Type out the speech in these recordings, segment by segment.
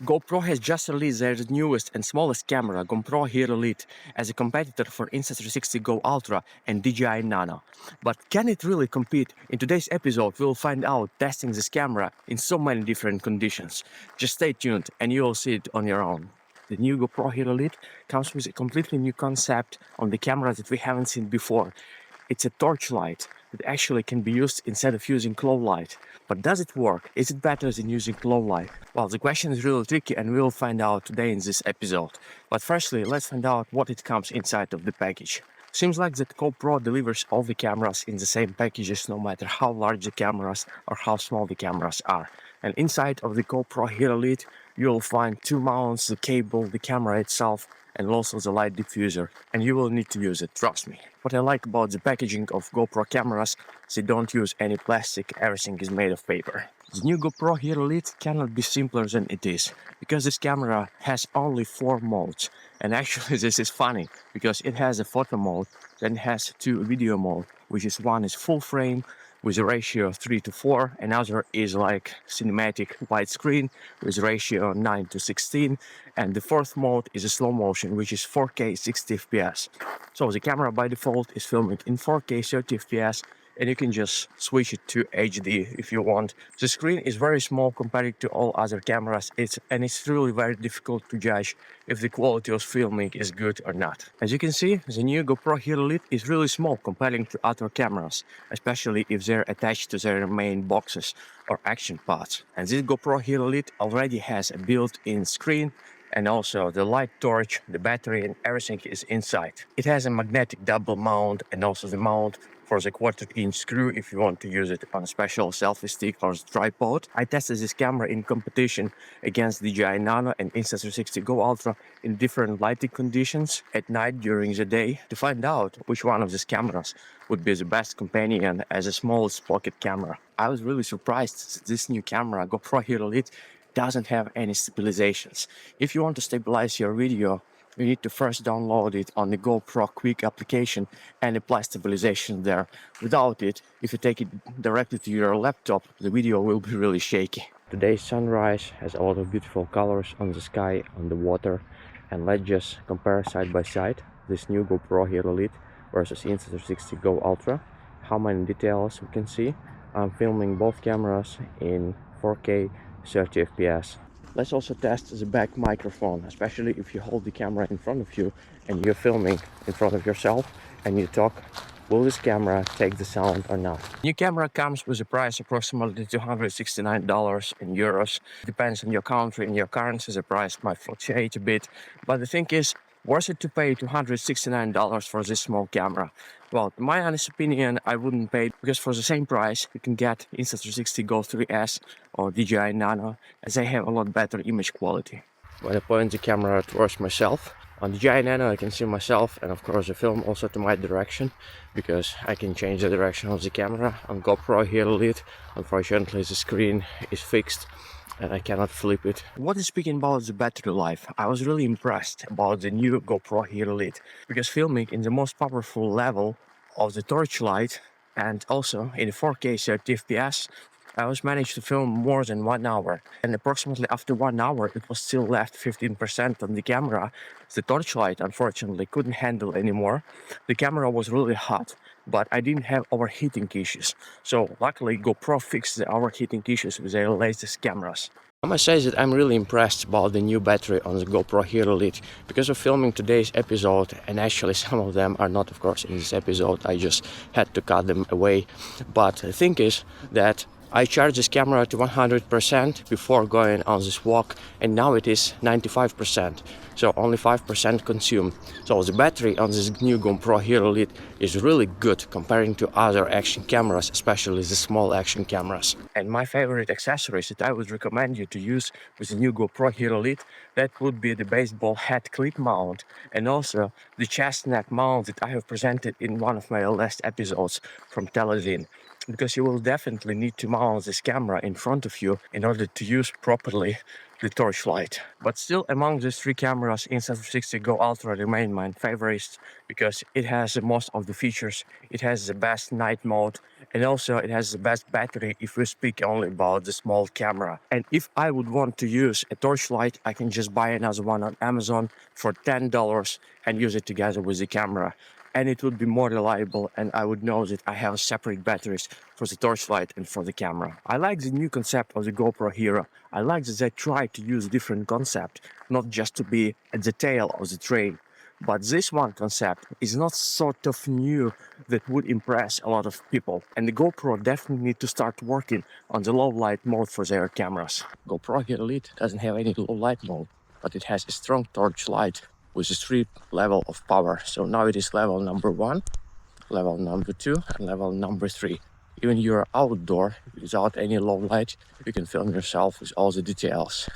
GoPro has just released their newest and smallest camera, GoPro Hero Lit, as a competitor for Insta360 Go Ultra and DJI Nano. But can it really compete? In today's episode, we'll find out testing this camera in so many different conditions. Just stay tuned and you'll see it on your own. The new GoPro Hero Lit comes with a completely new concept on the camera that we haven't seen before. It's a torch light that actually can be used instead of using glow light. But does it work? Is it better than using glow light? Well, the question is really tricky and we'll find out today in this episode. But firstly, let's find out what it comes inside of the package. Seems like that GoPro delivers all the cameras in the same packages no matter how large the cameras or how small the cameras are. And inside of the GoPro Hero Lit, you'll find two mounts, the cable, the camera itself, and also the light diffuser, and you will need to use it, trust me. What I like about the packaging of GoPro cameras is they don't use any plastic, everything is made of paper. The new GoPro Hero Lit cannot be simpler than it is, because this camera has only 4 modes. And actually this is funny, because it has a photo mode, then it has 2 video mode, which is one is full frame, with a ratio of 3:4, another is like cinematic widescreen with ratio 9:16, and the fourth mode is a slow motion, which is 4K 60 FPS. So the camera by default is filming in 4K 30 FPS, and you can just switch it to HD if you want. The screen is very small compared to all other cameras, and it's really very difficult to judge if the quality of filming is good or not. As you can see, the new GoPro Hero Lit is really small compared to other cameras, especially if they're attached to their main boxes or action pods. And this GoPro Hero Lit already has a built-in screen, and also the light torch, the battery, and everything is inside. It has a magnetic double mount and also the mount for the 1/4-inch screw if you want to use it on a special selfie stick or tripod. I tested this camera in competition against DJI Nano and Insta360 Go Ultra in different lighting conditions at night during the day to find out which one of these cameras would be the best companion as a smallest pocket camera. I was really surprised that this new camera, GoPro Hero Lit, doesn't have any stabilizations. If you want to stabilize your video, you need to first download it on the GoPro Quick application and apply stabilization there. Without it, if you take it directly to your laptop, the video will be really shaky. Today's sunrise has a lot of beautiful colors on the sky, on the water, and let's just compare side by side this new GoPro Hero Lit versus Insta360 Go Ultra. How many details we can see. I'm filming both cameras in 4K 30 FPS. Let's also test the back microphone, especially if you hold the camera in front of you and you're filming in front of yourself and you talk. Will this camera take the sound or not? New camera comes with a price approximately $269 in euros. Depends on your country and your currency, the price might fluctuate a bit. But the thing is, worth it to pay $269 for this small camera? Well, in my honest opinion, I wouldn't pay, because for the same price you can get Insta360 Go 3S or DJI Nano, as they have a lot better image quality. When I point the camera towards myself, on DJI Nano I can see myself, and of course I film also to my direction, because I can change the direction of the camera. On GoPro Hero Lit, unfortunately the screen is fixed and I cannot flip it. What is speaking about the battery life? I was really impressed about the new GoPro Hero Lit, because filming in the most powerful level of the torchlight and also in 4K 30 FPS, I was managed to film more than 1 hour, and approximately after 1 hour it was still left 15% on the camera. The torchlight unfortunately couldn't handle anymore. The camera was really hot, but I didn't have overheating issues. So luckily GoPro fixed the overheating issues with their latest cameras. I must say that I'm really impressed about the new battery on the GoPro Hero Lit, because of filming today's episode, and actually some of them are not of course in this episode, I just had to cut them away. But the thing is that I charged this camera to 100% before going on this walk, and now it is 95%, so only 5% consumed. So the battery on this new GoPro Hero Lit is really good comparing to other action cameras, especially the small action cameras. And my favorite accessories that I would recommend you to use with the new GoPro Hero Lit, that would be the baseball hat clip mount, and also the chest neck mount that I have presented in one of my last episodes from television. because you will definitely need to mount this camera in front of you in order to use properly the torchlight. But still, among these three cameras, Insta360 Go Ultra remain my favorites because it has the most of the features. It has the best night mode, and also it has the best battery if we speak only about the small camera. And if I would want to use a torchlight, I can just buy another one on Amazon for $10 and use it together with the camera, and it would be more reliable, and I would know that I have separate batteries for the torchlight and for the camera. I like the new concept of the GoPro Hero. I like that they try to use different concept, not just to be at the tail of the train. But this one concept is not sort of new that would impress a lot of people, and the GoPro definitely need to start working on the low light mode for their cameras. GoPro Hero Lit doesn't have any low light mode, but it has a strong torch light with a 3 level of power. So now it is level number 1, level number 2, and level number 3. Even you're outdoor without any low light, you can film yourself with all the details.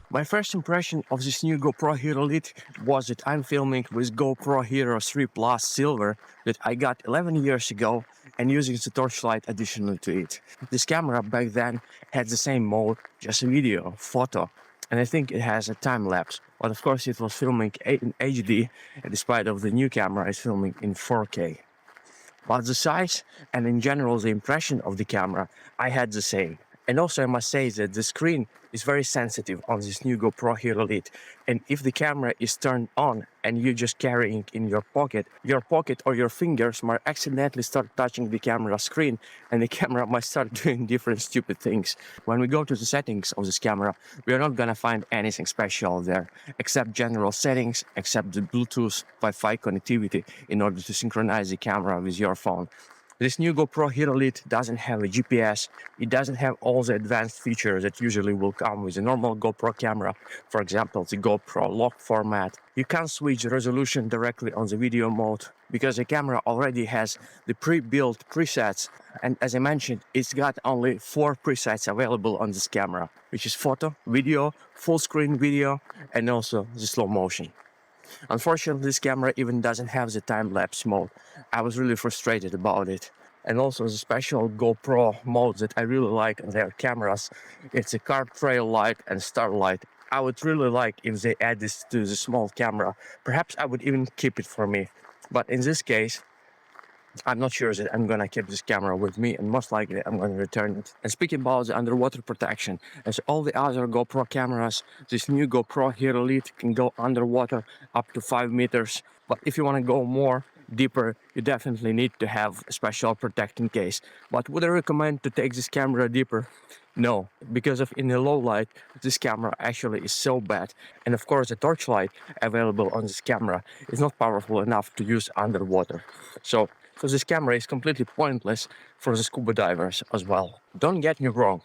My first impression of this new GoPro Hero Lit was that I'm filming with GoPro Hero 3 Plus Silver that I got 11 years ago and using the torchlight additional to it. This camera back then had the same mode, just video, photo, and I think it has a time lapse. But of course it was filming in HD, and despite of the new camera is filming in 4K. But the size and in general the impression of the camera, I had the same. And also I must say that the screen is very sensitive on this new GoPro Hero Lit. And if the camera is turned on and you're just carrying it in your pocket or your fingers might accidentally start touching the camera screen, and the camera might start doing different stupid things. When we go to the settings of this camera, we are not gonna find anything special there, except general settings, except the Bluetooth Wi-Fi connectivity in order to synchronize the camera with your phone. This new GoPro Hero Lit doesn't have a GPS, it doesn't have all the advanced features that usually will come with a normal GoPro camera, for example the GoPro lock format. You can't switch resolution directly on the video mode because the camera already has the pre-built presets, and as I mentioned, it's got only 4 presets available on this camera, which is photo, video, full screen video, and also the slow motion. Unfortunately, this camera even doesn't have the time-lapse mode. I was really frustrated about it. And also the special GoPro mode that I really like on their cameras. It's a car trail light and starlight. I would really like if they add this to the small camera. Perhaps I would even keep it for me. But in this case, I'm not sure that I'm gonna keep this camera with me, and most likely I'm gonna return it. And speaking about the underwater protection, as all the other GoPro cameras, this new GoPro Hero Lit can go underwater up to 5 meters. But if you wanna go more deeper, you definitely need to have a special protecting case. But would I recommend to take this camera deeper? No, because in the low light, this camera actually is so bad. And of course, the torchlight available on this camera is not powerful enough to use underwater. So this camera is completely pointless for the scuba divers as well. Don't get me wrong,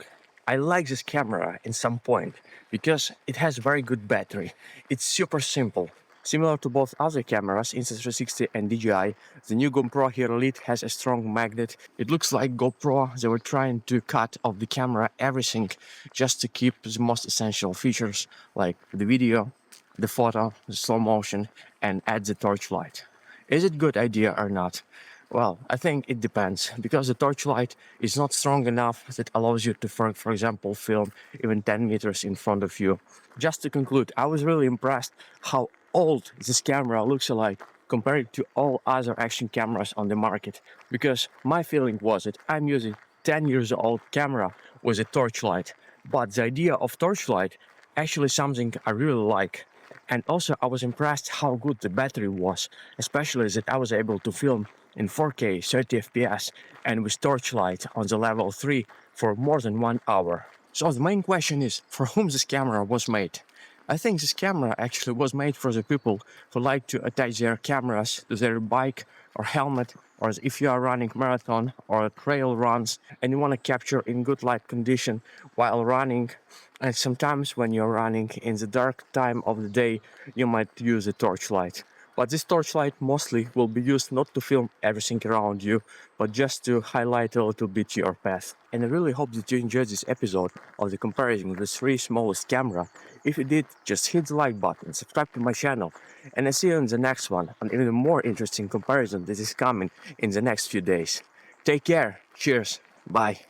I like this camera in some point because it has very good battery. It's super simple. Similar to both other cameras, Insta360 and DJI, the new GoPro Hero Lit has a strong magnet. It looks like GoPro, they were trying to cut off the camera everything just to keep the most essential features like the video, the photo, the slow motion, and add the torchlight. Is it a good idea or not? Well, I think it depends, because the torchlight is not strong enough that allows you to, for example, film even 10 meters in front of you. Just to conclude, I was really impressed how old this camera looks like compared to all other action cameras on the market, because my feeling was that I'm using 10 years old camera with a torchlight, but the idea of torchlight actually something I really like. And also I was impressed how good the battery was, especially that I was able to film in 4K 30 FPS and with torchlight on the level 3 for more than 1 hour. So the main question is, for whom this camera was made? I think this camera actually was made for the people who like to attach their cameras to their bike or helmet, or if you are running marathon or trail runs and you want to capture in good light condition while running. And sometimes when you're running in the dark time of the day, you might use a torchlight. But this torchlight mostly will be used not to film everything around you, but just to highlight a little bit your path. And I really hope that you enjoyed this episode of the comparison of the 3 smallest camera. If you did, just hit the like button, subscribe to my channel, and I'll see you in the next one on even more interesting comparison that is coming in the next few days. Take care. Cheers. Bye.